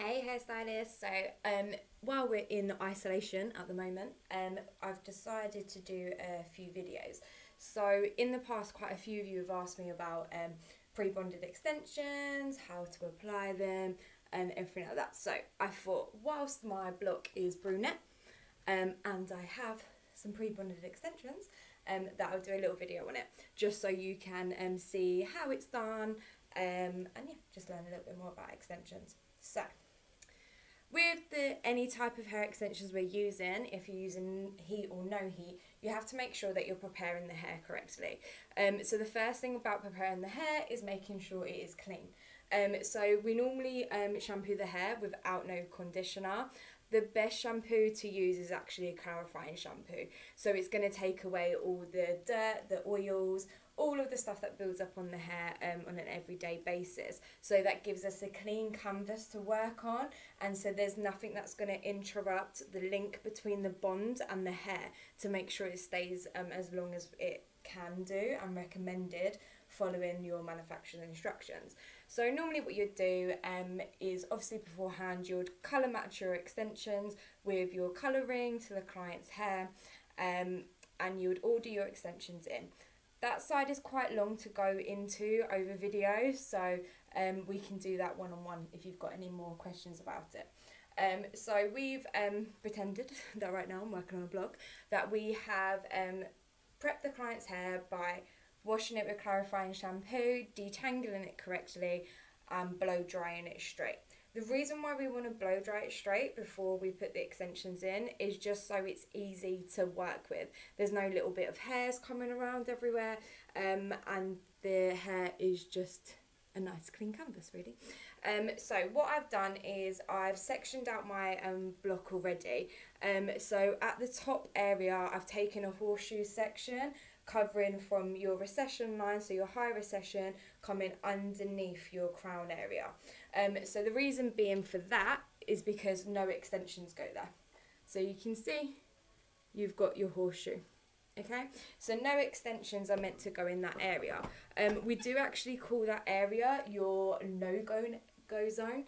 Hey hairstylist, so while we're in isolation at the moment, I've decided to do a few videos. So in the past, quite a few of you have asked me about pre-bonded extensions, how to apply them, and everything like that. So I thought, whilst my block is brunette, and I have some pre-bonded extensions, that I'll do a little video on it, just so you can see how it's done, and yeah, just learn a little bit more about extensions. So, with any type of hair extensions we're using, if you're using heat or no heat, you have to make sure that you're preparing the hair correctly. So the first thing about preparing the hair is making sure it is clean. So we normally shampoo the hair without no conditioner. The best shampoo to use is actually a clarifying shampoo. So it's going to take away all the dirt, the oils, all of the stuff that builds up on the hair on an everyday basis. So that gives us a clean canvas to work on, and so there's nothing that's going to interrupt the link between the bond and the hair to make sure it stays as long as it can do and recommended following your manufacturer's instructions. So normally what you'd do is obviously beforehand you'd colour match your extensions with your colouring to the client's hair, and you would order your extensions in. That side is quite long to go into over video, so we can do that one-on-one if you've got any more questions about it. So we've pretended that right now I'm working on a blog, that we have prepped the client's hair by washing it with clarifying shampoo, detangling it correctly, and blow drying it straight. The reason why we want to blow dry it straight before we put the extensions in is just so it's easy to work with. There's no little bit of hairs coming around everywhere, and the hair is just a nice clean canvas really. So what I've done is I've sectioned out my block already. So at the top area I've taken a horseshoe section covering from your recession line, so your high recession coming underneath your crown area. So the reason being for that is because no extensions go there. So you can see you've got your horseshoe. Okay, so no extensions are meant to go in that area. We do actually call that area your no-go zone,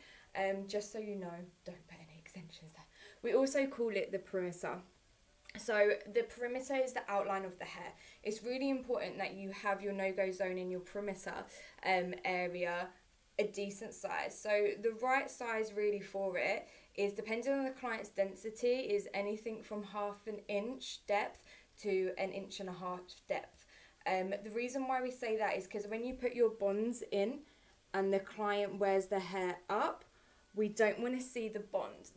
just so you know, don't put any extensions there. We also call it the perimeter. So the perimeter is the outline of the hair. It's really important that you have your no-go zone in your perimeter area a decent size. So the right size really for it is, depending on the client's density, is anything from 1/2 inch depth to 1.5 inches depth. The reason why we say that is because when you put your bonds in and the client wears the hair up, we don't want to see the bond.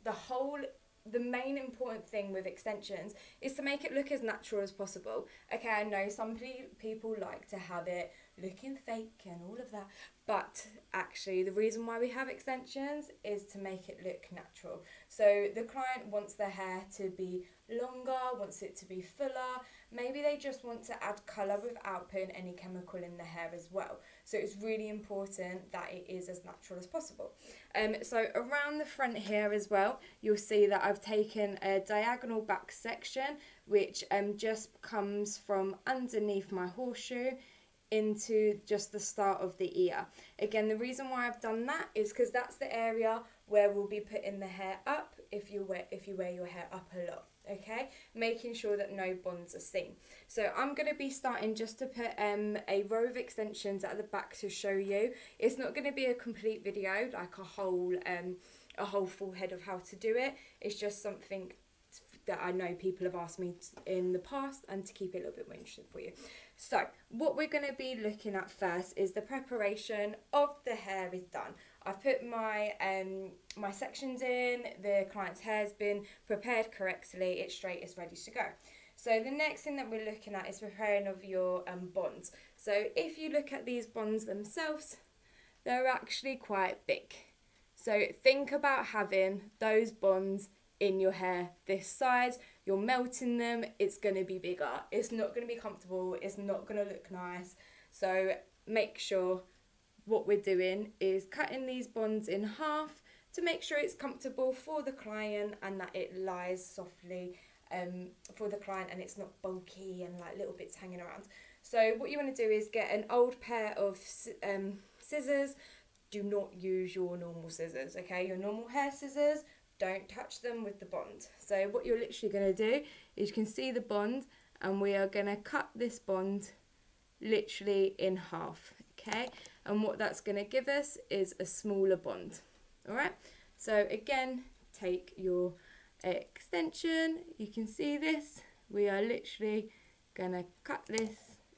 The main important thing with extensions is to make it look as natural as possible. Okay, I know some people like to have it looking fake and all of that, but actually the reason why we have extensions is to make it look natural. So the client wants their hair to be longer, wants it to be fuller, maybe they just want to add colour without putting any chemical in the hair as well. So it's really important that it is as natural as possible. So around the front here as well, you'll see that I've taken a diagonal back section which just comes from underneath my horseshoe into just the start of the ear. Again, the reason why I've done that is because that's the area where we'll be putting the hair up if you wear your hair up a lot. Okay, making sure that no bonds are seen. So I'm going to be starting just to put a row of extensions at the back to show you. It's not going to be a complete video, like a whole full head of how to do it. It's just something that I know people have asked me in the past, and to keep it a little bit more interesting for you. So what we're going to be looking at first is the preparation of the hair is done. I've put my my sections in, the client's hair has been prepared correctly, it's straight, it's ready to go. So the next thing that we're looking at is preparing of your bonds. So if you look at these bonds themselves, they're actually quite big. So think about having those bonds in your hair this size. You're melting them, it's going to be bigger, it's not going to be comfortable, it's not going to look nice. So make sure what we're doing is cutting these bonds in half to make sure it's comfortable for the client and that it lies softly for the client and it's not bulky and like little bits hanging around. So what you want to do is get an old pair of scissors, do not use your normal scissors, okay? Your normal hair scissors, don't touch them with the bond. So what you're literally going to do is you can see the bond, and we are going to cut this bond literally in half, okay? And what that's going to give us is a smaller bond, all right? So again, take your extension, you can see this, we are literally going to cut this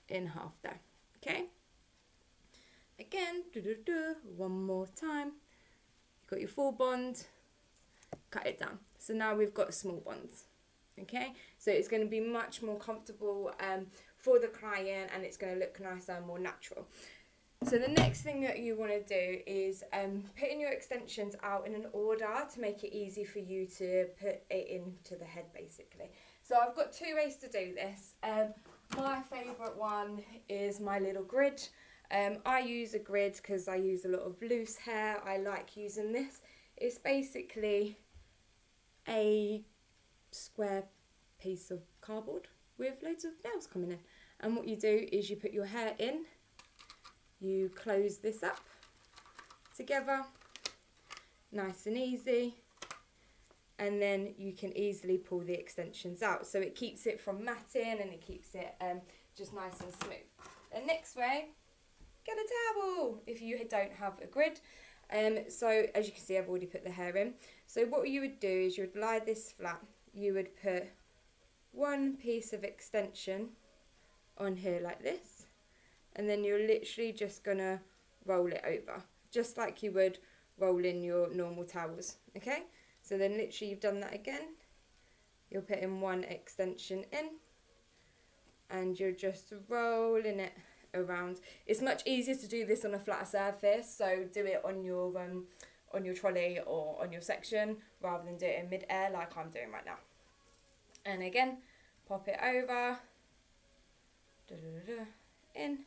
in half there, okay? Again, one more time, you've got your full bond, cut it down. So now we've got small bonds, okay? So it's going to be much more comfortable for the client, and it's going to look nicer and more natural. So the next thing that you want to do is putting your extensions out in an order to make it easy for you to put it into the head, basically. So I've got two ways to do this. My favourite one is my little grid. I use a grid because I use a lot of loose hair. I like using this. It's basically a square piece of cardboard with loads of nails coming in. And what you do is you put your hair in, you close this up together, nice and easy, and then you can easily pull the extensions out. So it keeps it from matting, and it keeps it just nice and smooth. The next way, get a towel if you don't have a grid. So as you can see, I've already put the hair in. So what you would do is you would lie this flat, you would put one piece of extension on here like this, and then you're literally just gonna roll it over, just like you would roll in your normal towels, okay? So then literally you've done that again, you're putting one extension in, and you're just rolling it around. It's much easier to do this on a flat surface, so do it on your trolley or on your section rather than do it in mid-air like I'm doing right now. And again, pop it over, in,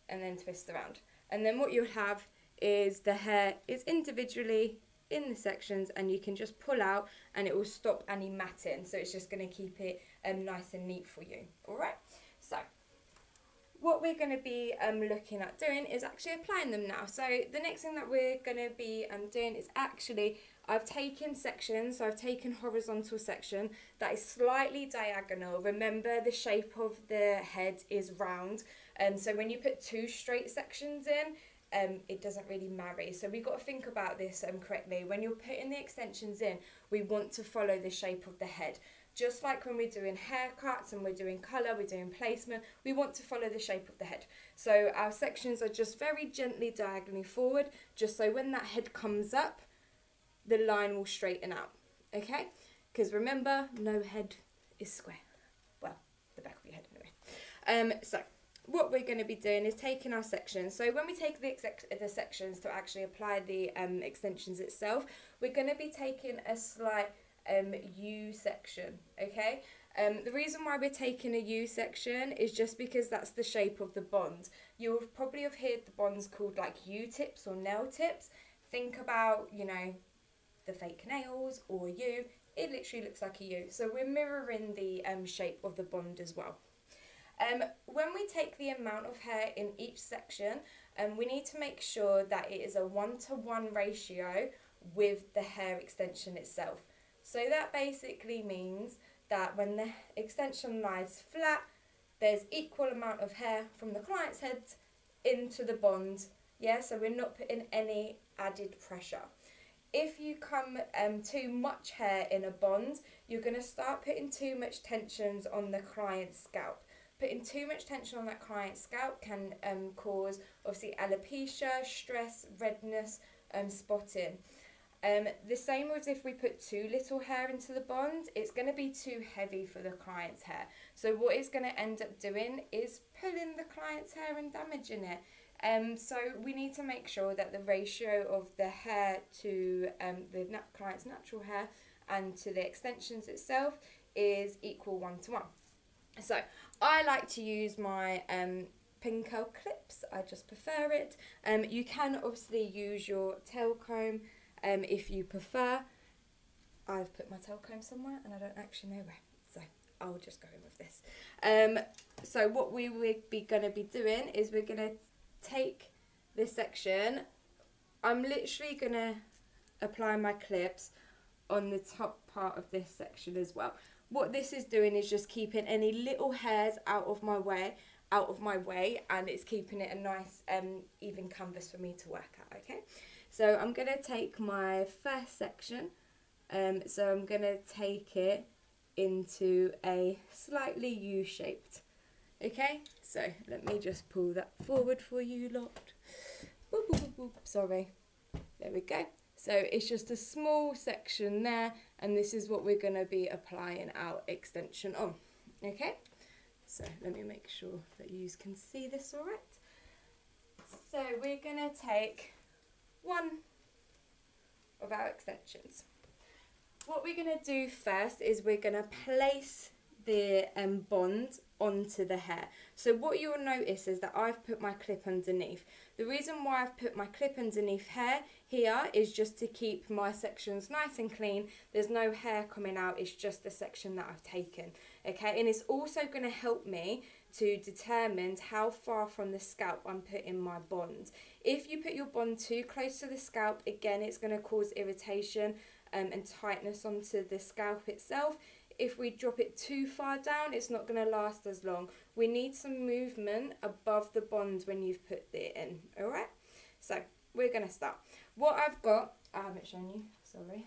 and then twist around. And then what you'll have is the hair is individually in the sections, and you can just pull out and it will stop any matting, so it's just going to keep it nice and neat for you. Alright, so what we're going to be looking at doing is actually applying them now. So the next thing that we're going to be doing is actually, I've taken sections, so I've taken horizontal section that is slightly diagonal. Remember, the shape of the head is round, so when you put two straight sections in, it doesn't really marry. So we've got to think about this correctly. When you're putting the extensions in, we want to follow the shape of the head. Just like when we're doing haircuts and we're doing colour, we're doing placement, we want to follow the shape of the head. So our sections are just very gently diagonally forward, just so when that head comes up, the line will straighten out, okay? Because remember, no head is square. Well, the back of your head anyway. So what we're going to be doing is taking our sections. So when we take the sections to actually apply the extensions itself, we're going to be taking a slight U section, okay? The reason why we're taking a U section is just because that's the shape of the bond. You'll probably have heard the bonds called like U-tips or nail tips. Think about, you know, the fake nails or U. It literally looks like a U. So we're mirroring the shape of the bond as well. When we take the amount of hair in each section, we need to make sure that it is a 1-to-1 ratio with the hair extension itself. So that basically means that when the extension lies flat, there's equal amount of hair from the client's head into the bond, yeah, so we're not putting any added pressure. If you come too much hair in a bond, you're going to start putting too much tensions on the client's scalp. Putting too much tension on that client's scalp can cause, obviously, alopecia, stress, redness, spotting. The same with if we put too little hair into the bond, it's going to be too heavy for the client's hair. So what it's going to end up doing is pulling the client's hair and damaging it. So we need to make sure that the ratio of the hair to the client's natural hair and to the extensions itself is equal 1-to-1. So I like to use my Pinkel clips, I just prefer it. You can obviously use your tail comb if you prefer. I've put my tail comb somewhere and I don't actually know where, so I'll just go in with this. So what we would be going to be doing is we're going to take this section, I'm literally going to apply my clips on the top part of this section as well. What this is doing is just keeping any little hairs out of my way, and it's keeping it a nice even canvas for me to work at. Okay, so I'm going to take my first section, so I'm going to take it into a slightly U-shaped. Okay, so let me just pull that forward for you lot. Boop, boop, boop, boop. Sorry, there we go. So it's just a small section there, and this is what we're going to be applying our extension on. Okay, so let me make sure that you can see this all right. So we're going to take one of our extensions. What we're going to do first is we're going to place the bond onto the hair. So what you'll notice is that I've put my clip underneath. The reason why I've put my clip underneath here is just to keep my sections nice and clean. There's no hair coming out, it's just the section that I've taken. Okay, and it's also going to help me to determine how far from the scalp I'm putting my bond. If you put your bond too close to the scalp, again, it's going to cause irritation and tightness onto the scalp itself. If we drop it too far down, it's not going to last as long. We need some movement above the bond when you've put it in, alright? So, we're going to start. What I've got, I haven't shown you, sorry,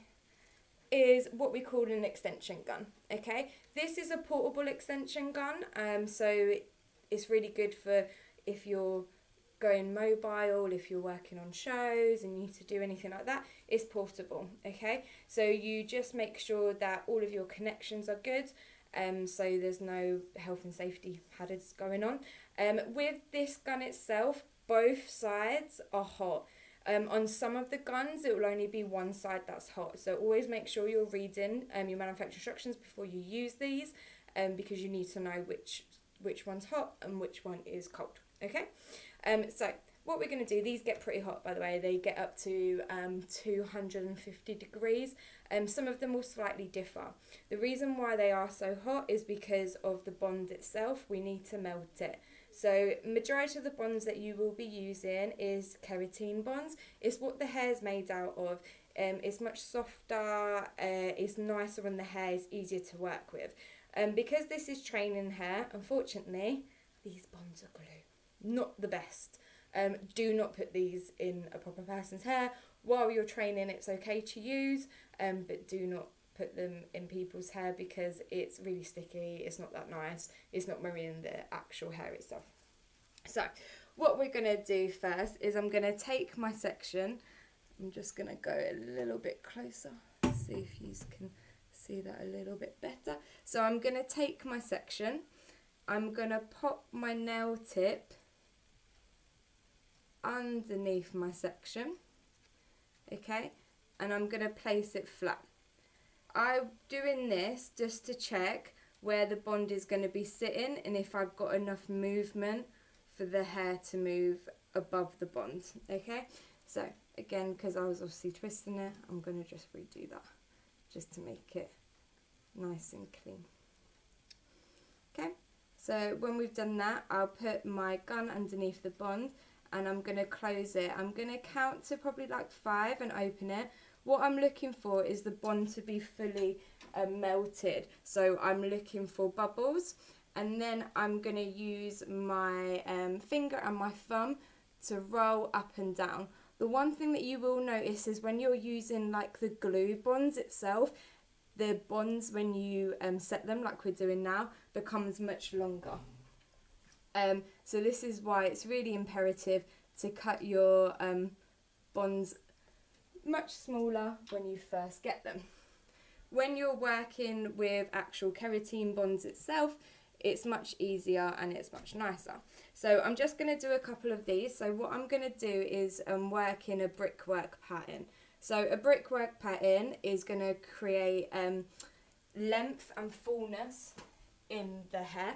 is what we call an extension gun, okay? This is a portable extension gun, so it's really good for if you're going mobile, if you're working on shows and you need to do anything like that. It's portable, okay? So you just make sure that all of your connections are good, so there's no health and safety hazards going on. With this gun itself, both sides are hot. On some of the guns, it will only be one side that's hot. So always make sure you're reading your manufacturer instructions before you use these, because you need to know which one's hot and which one is cold, okay? So what we're going to do, these get pretty hot, by the way. They get up to 250 degrees. Some of them will slightly differ. The reason why they are so hot is because of the bond itself. We need to melt it. So majority of the bonds that you will be using is keratin bonds. It's what the hair is made out of. It's much softer, it's nicer on the hair, it's easier to work with. Because this is training hair, unfortunately, these bonds are glue. Not the best. Do not put these in a proper person's hair. While you're training, it's okay to use, but do not put them in people's hair because it's really sticky, it's not that nice, it's not marrying the actual hair itself. So what we're going to do first is I'm going to take my section, I'm just going to go a little bit closer, see if you can see that a little bit better. So I'm going to take my section, I'm going to pop my nail tip underneath my section, okay, and I'm going to place it flat. I'm doing this just to check where the bond is going to be sitting and if I've got enough movement for the hair to move above the bond, okay? So again, because I was obviously twisting it, I'm going to just redo that just to make it nice and clean. Okay, so when we've done that, I'll put my gun underneath the bond and I'm going to close it. I'm going to count to probably like 5 and open it. What I'm looking for is the bond to be fully melted. So I'm looking for bubbles, and then I'm going to use my finger and my thumb to roll up and down. The one thing that you will notice is when you're using like the glue bonds itself, the bonds when you set them like we're doing now becomes much longer. So this is why it's really imperative to cut your bonds much smaller when you first get them. When you're working with actual keratin bonds itself, it's much easier and it's much nicer. So I'm just going to do a couple of these. So what I'm going to do is work in a brickwork pattern. So a brickwork pattern is going to create length and fullness in the hair.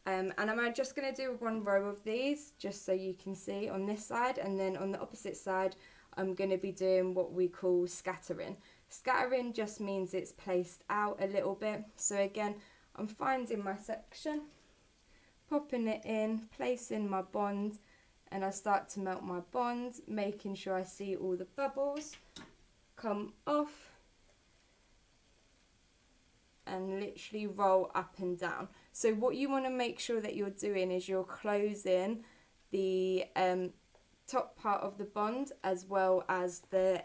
And I'm just going to do one row of these just so you can see on this side, and then on the opposite side I'm going to be doing what we call scattering. Scattering just means it's placed out a little bit. So again, I'm finding my section, popping it in, placing my bond, and I start to melt my bond, making sure I see all the bubbles come off, and literally roll up and down. So what you want to make sure that you're doing is you're closing the top part of the bond as well as the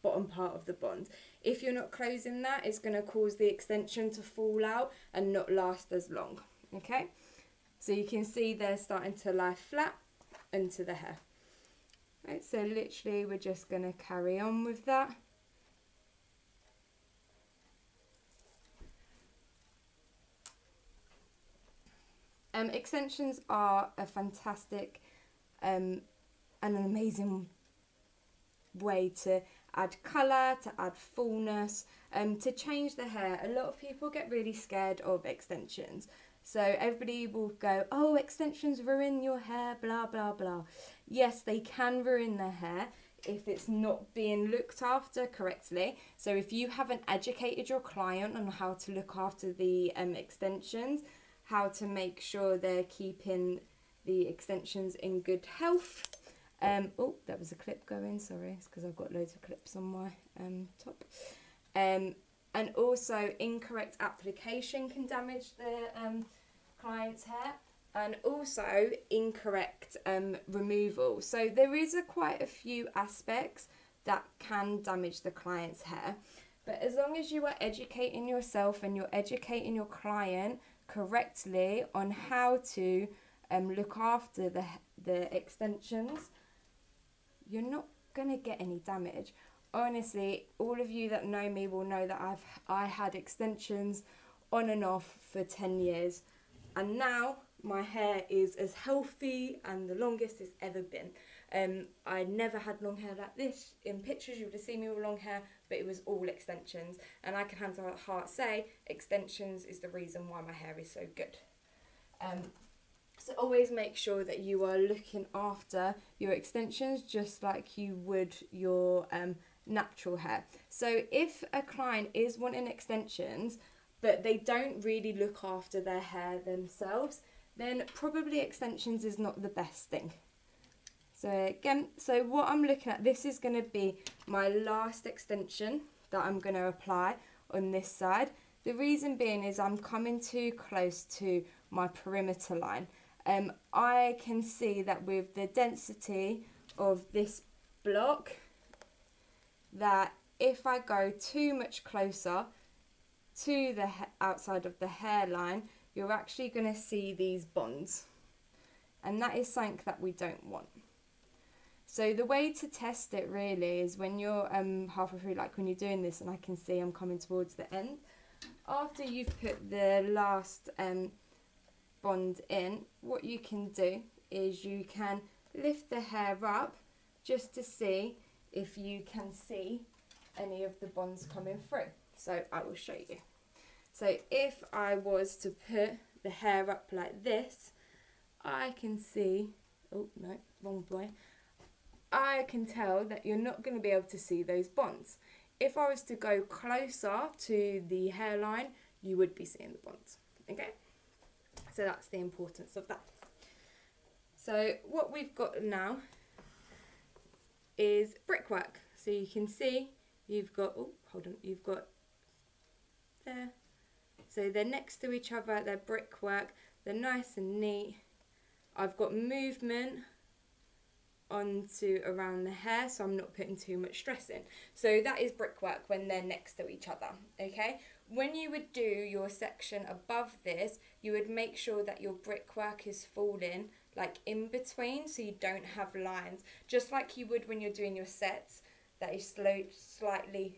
bottom part of the bond. If you're not closing that, it's going to cause the extension to fall out and not last as long. Okay, so you can see they're starting to lie flat into the hair. Right, so literally we're just going to carry on with that. Extensions are a fantastic and an amazing way to add colour, to add fullness, to change the hair. A lot of people get really scared of extensions. So everybody will go, oh, extensions ruin your hair, blah, blah, blah. Yes, they can ruin the hair if it's not being looked after correctly. So if you haven't educated your client on how to look after the extensions, how to make sure they're keeping the extensions in good health. Oh, that was a clip going, sorry, it's because I've got loads of clips on my top. And also incorrect application can damage the client's hair, and also incorrect removal. So there is quite a few aspects that can damage the client's hair, but as long as you are educating yourself and you're educating your client correctly on how to look after the extensions, you're not gonna get any damage. Honestly, all of you that know me will know that I had extensions on and off for 10 years, and now my hair is as healthy and the longest it's ever been. I never had long hair like this. In pictures you would have seen me with long hair, but it was all extensions, and I can hand on heart say extensions is the reason why my hair is so good. So always make sure that you are looking after your extensions just like you would your natural hair. So if a client is wanting extensions but they don't really look after their hair themselves, then probably extensions is not the best thing. So again, so what I'm looking at, this is going to be my last extension that I'm going to apply on this side. The reason being is I'm coming too close to my perimeter line. I can see that with the density of this block, that if I go too much closer to the outside of the hairline, you're actually going to see these bonds, and that is something that we don't want. So the way to test it really is when you're halfway through, like when you're doing this, and I can see I'm coming towards the end, after you've put the last bond in, what you can do is you can lift the hair up just to see if you can see any of the bonds coming through. So I will show you. So if I was to put the hair up like this, I can see, oh no, wrong way, I can tell that you're not going to be able to see those bonds. If I was to go closer to the hairline, you would be seeing the bonds, okay? So that's the importance of that. So what we've got now is brickwork. So you can see you've got, oh, hold on, you've got there. So they're next to each other, they're brickwork, they're nice and neat. I've got movement onto around the hair, so I'm not putting too much stress in. So that is brickwork when they're next to each other, okay? When you would do your section above this, you would make sure that your brickwork is falling like in between, so you don't have lines, just like you would when you're doing your sets that is slightly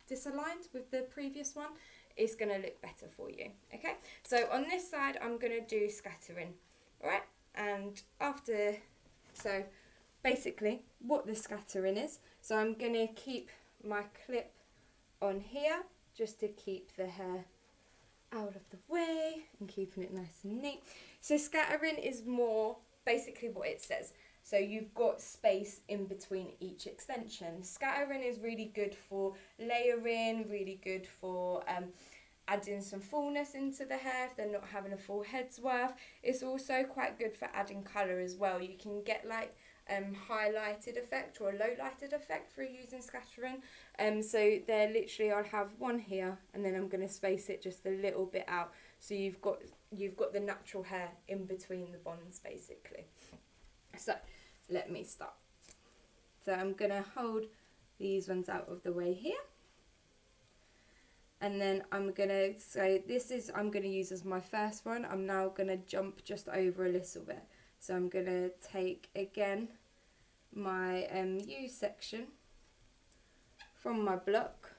disaligned with the previous one. It's going to look better for you, okay? So on this side I'm going to do scattering, alright? And after, so basically what the scattering is, so I'm going to keep my clip on here just to keep the hair out of the way and keeping it nice and neat. So scattering is more basically what it says. So you've got space in between each extension. Scattering is really good for layering, really good for adding some fullness into the hair if they're not having a full head's worth. It's also quite good for adding colour as well. You can get like highlighted effect or a low lighted effect through using scattering. So they're literally, I'll have one here and then I'm going to space it just a little bit out, so you've got the natural hair in between the bonds basically. So let me start. So I'm going to hold these ones out of the way here, and then I'm going to, so this is, I'm going to use as my first one. I'm now going to jump just over a little bit. So I'm going to take again my U section from my block.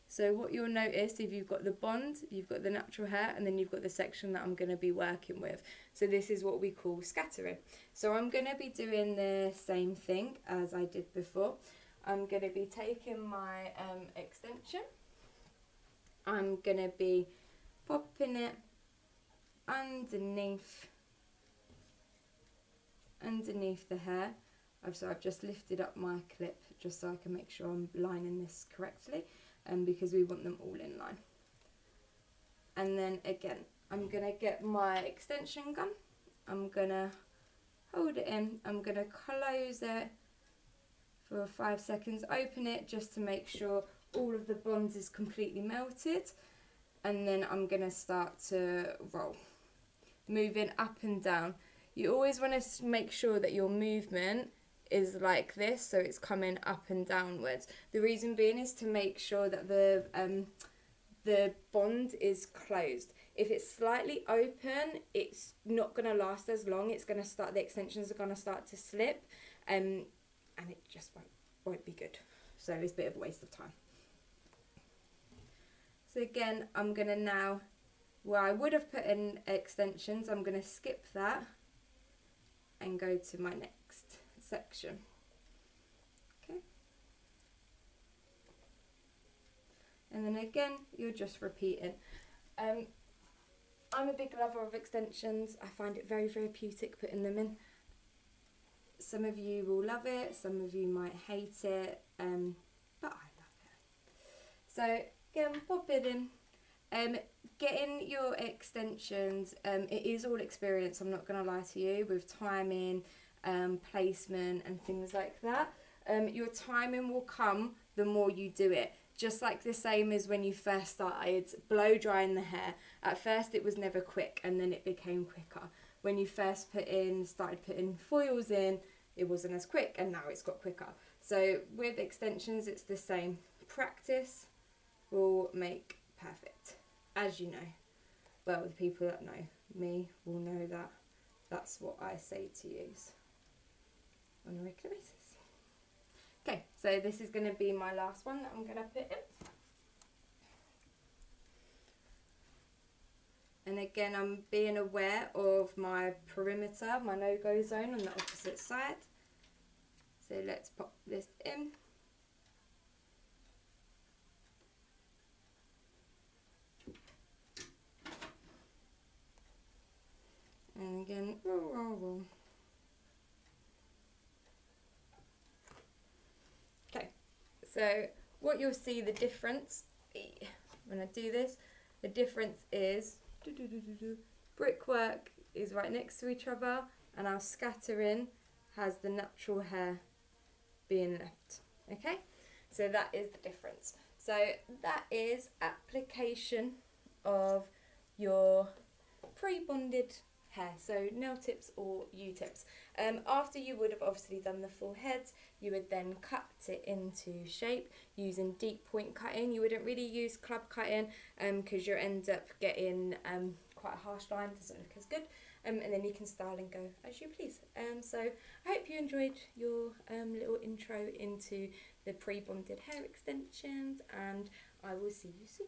So what you'll notice, if you've got the bond, you've got the natural hair, and then you've got the section that I'm going to be working with. So this is what we call scattering. So I'm going to be doing the same thing as I did before. I'm going to be taking my extension. I'm going to be popping it underneath the hair. So I've just lifted up my clip just so I can make sure I'm lining this correctly, because we want them all in line. And then again, I'm going to get my extension gun. I'm going to hold it in. I'm going to close it for 5 seconds, open it just to make sure all of the bonds is completely melted, and then I'm going to start to roll, moving up and down. You always want to make sure that your movement is like this, so it's coming up and downwards. The reason being is to make sure that the bond is closed. If it's slightly open, it's not going to last as long. It's going to start, the extensions are going to start to slip, and it just won't be good. So it's a bit of a waste of time. So again, I'm going to now, where I would have put in extensions, I'm going to skip that and go to my next section. Okay. And then again, you're just repeating. I'm a big lover of extensions. I find it very therapeutic putting them in. Some of you will love it, some of you might hate it, but I love it. So again, pop it in. Getting your extensions, it is all experience, I'm not going to lie to you, with timing, placement and things like that. Your timing will come the more you do it. Just like the same as when you first started blow drying the hair. At first it was never quick, and then it became quicker. When you first started putting foils in, it wasn't as quick, and now it's got quicker. So with extensions it's the same. Practice will make perfect, as you know. Well, the people that know me will know that that's what I say to use on a regular basis. Okay, so this is going to be my last one that I'm going to put in. And again, I'm being aware of my perimeter, my no-go zone on the opposite side. So let's pop this in. And again, roll, roll, roll. Okay, so what you'll see the difference, when I do this, the difference is brickwork is right next to each other, and our scattering has the natural hair being left. Okay, so that is the difference. So that is application of your pre-bonded hair, so nail tips or U-tips. After you would have obviously done the full head, you would then cut it into shape using deep point cutting. You wouldn't really use club cutting because you end up getting quite a harsh line, doesn't look as good, and then you can style and go as you please. So I hope you enjoyed your little intro into the pre-bonded hair extensions, and I will see you soon.